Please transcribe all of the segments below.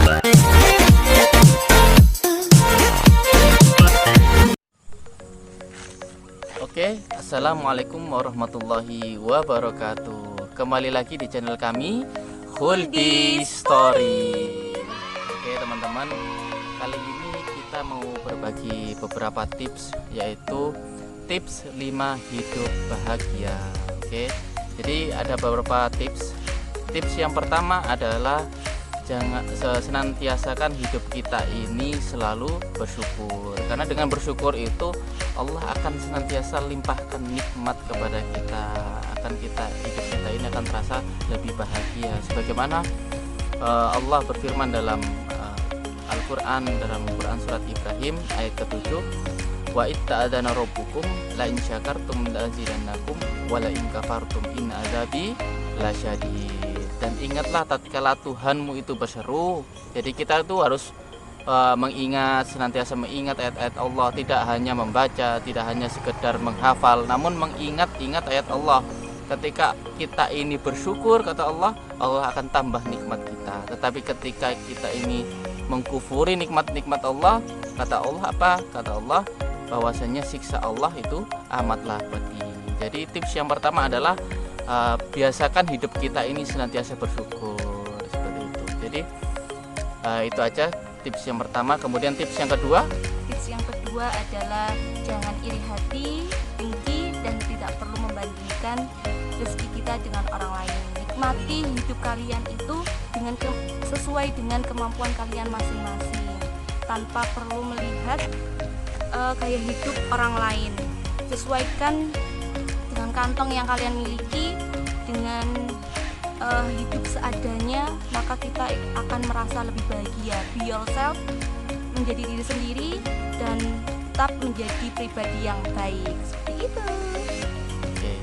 Oke, assalamualaikum warahmatullahi wabarakatuh. Kembali lagi di channel kami, Huldi Story. Oke teman-teman, kali ini kita mau berbagi beberapa tips, yaitu tips 5 hidup bahagia. Oke, jadi ada beberapa tips. Tips yang pertama adalah jangan senantiasakan hidup kita ini selalu bersyukur, karena dengan bersyukur itu Allah akan senantiasa limpahkan nikmat kepada kita, hidup kita ini akan terasa lebih bahagia. Sebagaimana Allah berfirman dalam Al-Quran, dalam Quran surat Ibrahim ayat ke-7, wa itta'adana rabbukum la in syakartum la azidannakum wa la in kafartum in azabi lasyadid. Dan ingatlah tatkala Tuhanmu itu berseru. Jadi kita itu harus senantiasa mengingat ayat-ayat Allah, tidak hanya membaca, tidak hanya sekedar menghafal, namun mengingat ayat Allah. Ketika kita ini bersyukur, kata Allah, Allah akan tambah nikmat kita. Tetapi ketika kita ini mengkufuri nikmat-nikmat Allah, kata Allah apa? Kata Allah bahwasanya siksa Allah itu amatlah pedih. Jadi tips yang pertama adalah biasakan hidup kita ini senantiasa bersyukur, seperti itu. Jadi itu aja tips yang pertama. Kemudian tips yang kedua adalah jangan iri hati, dengki, dan tidak perlu membandingkan rezeki kita dengan orang lain. Nikmati hidup kalian itu sesuai dengan kemampuan kalian masing-masing, tanpa perlu melihat gaya hidup orang lain. Sesuaikan dengan kantong yang kalian miliki, dengan hidup seadanya, maka kita akan merasa lebih bahagia. Be yourself, menjadi diri sendiri, dan tetap menjadi pribadi yang baik. Seperti itu. Oke,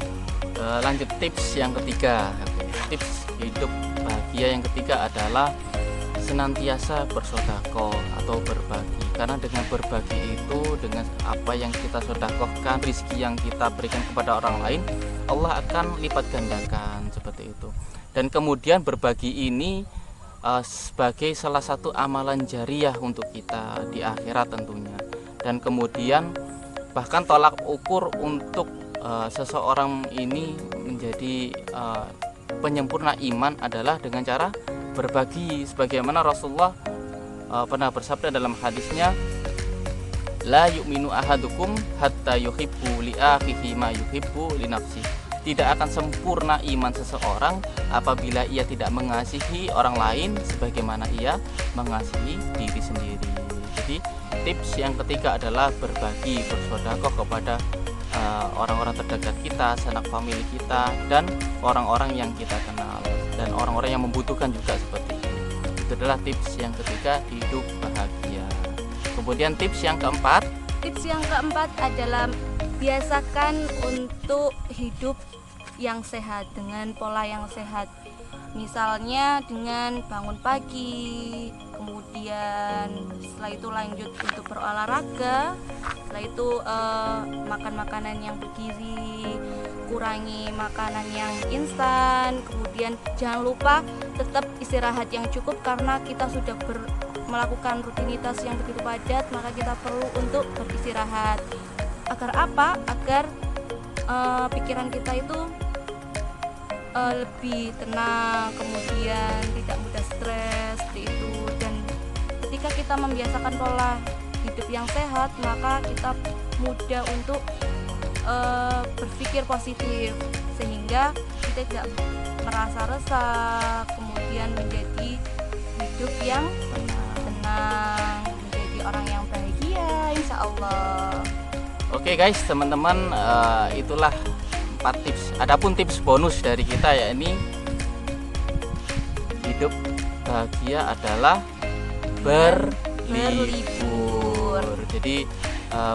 lanjut tips yang ketiga. Tips hidup bahagia yang ketiga adalah senantiasa bersedekah atau berbagi. Karena dengan berbagi itu, dengan apa yang kita sedekahkan, rezeki yang kita berikan kepada orang lain, Allah akan lipat gandakan, seperti itu. Dan kemudian berbagi ini sebagai salah satu amalan jariah untuk kita di akhirat tentunya. Dan kemudian bahkan tolak ukur untuk seseorang ini menjadi penyempurna iman adalah dengan cara berbagi. Sebagaimana Rasulullah pernah bersabda dalam hadisnya, la yu'minu ahadukum hatta yuhibbu li akhihi ma yuhibbu li nafsihi. Tidak akan sempurna iman seseorang apabila ia tidak mengasihi orang lain sebagaimana ia mengasihi diri sendiri. Jadi tips yang ketiga adalah berbagi, bersedekah kepada orang-orang terdekat kita, sanak famili kita, dan orang-orang yang kita kenal, dan orang-orang yang membutuhkan juga seperti itu. Itu adalah tips yang ketiga, hidup bahagia. Kemudian tips yang keempat adalah biasakan untuk hidup yang sehat, dengan pola yang sehat. Misalnya dengan bangun pagi, kemudian setelah itu lanjut untuk berolahraga, setelah itu makan makanan yang bergizi, kurangi makanan yang instan, kemudian jangan lupa tetap istirahat yang cukup, karena kita sudah melakukan rutinitas yang begitu padat, maka kita perlu untuk beristirahat. Agar apa? Agar pikiran kita itu lebih tenang, kemudian tidak mudah stres, seperti itu. Dan ketika kita membiasakan pola hidup yang sehat, maka kita mudah untuk berpikir positif, sehingga kita tidak merasa resah, kemudian menjadi hidup yang tenang, menjadi orang yang bahagia, insya Allah. Oke guys, teman-teman, itulah 4 tips. Adapun tips bonus dari kita, ya ini hidup bahagia adalah berlibur. Jadi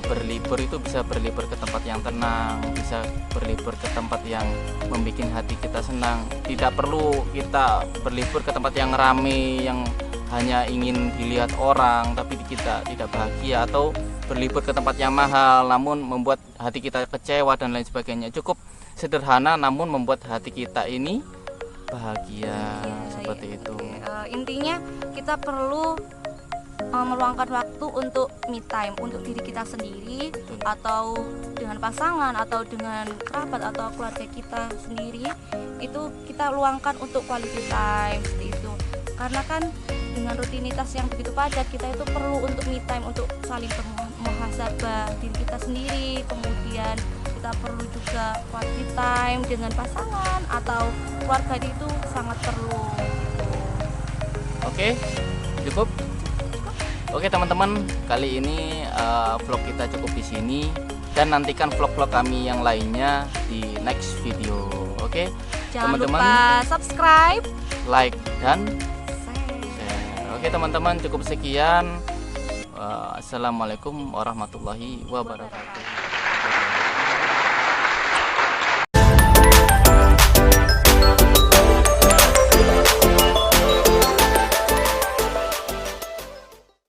berlibur itu bisa berlibur ke tempat yang tenang, bisa berlibur ke tempat yang membuat hati kita senang. Tidak perlu kita berlibur ke tempat yang ramai, yang hanya ingin dilihat orang tapi kita tidak bahagia, atau berlibur ke tempat yang mahal namun membuat hati kita kecewa dan lain sebagainya. Cukup sederhana namun membuat hati kita ini bahagia, seperti itu. Intinya kita perlu meluangkan waktu untuk me time, untuk diri kita sendiri, Betul. atau dengan pasangan, atau dengan kerabat atau keluarga kita sendiri. Itu kita luangkan untuk quality time seperti itu. Karena kan dengan rutinitas yang begitu padat, kita itu perlu untuk me time, untuk saling muhasabah diri kita sendiri. Kemudian kita perlu juga quality time dengan pasangan atau keluarga, itu sangat perlu. Oke, cukup. Oke teman-teman, kali ini vlog kita cukup di sini, dan nantikan vlog-vlog kami yang lainnya di next video. Oke, Jangan teman-teman, lupa subscribe, like dan share. share. Oke teman-teman, cukup sekian. Assalamualaikum warahmatullahi wabarakatuh.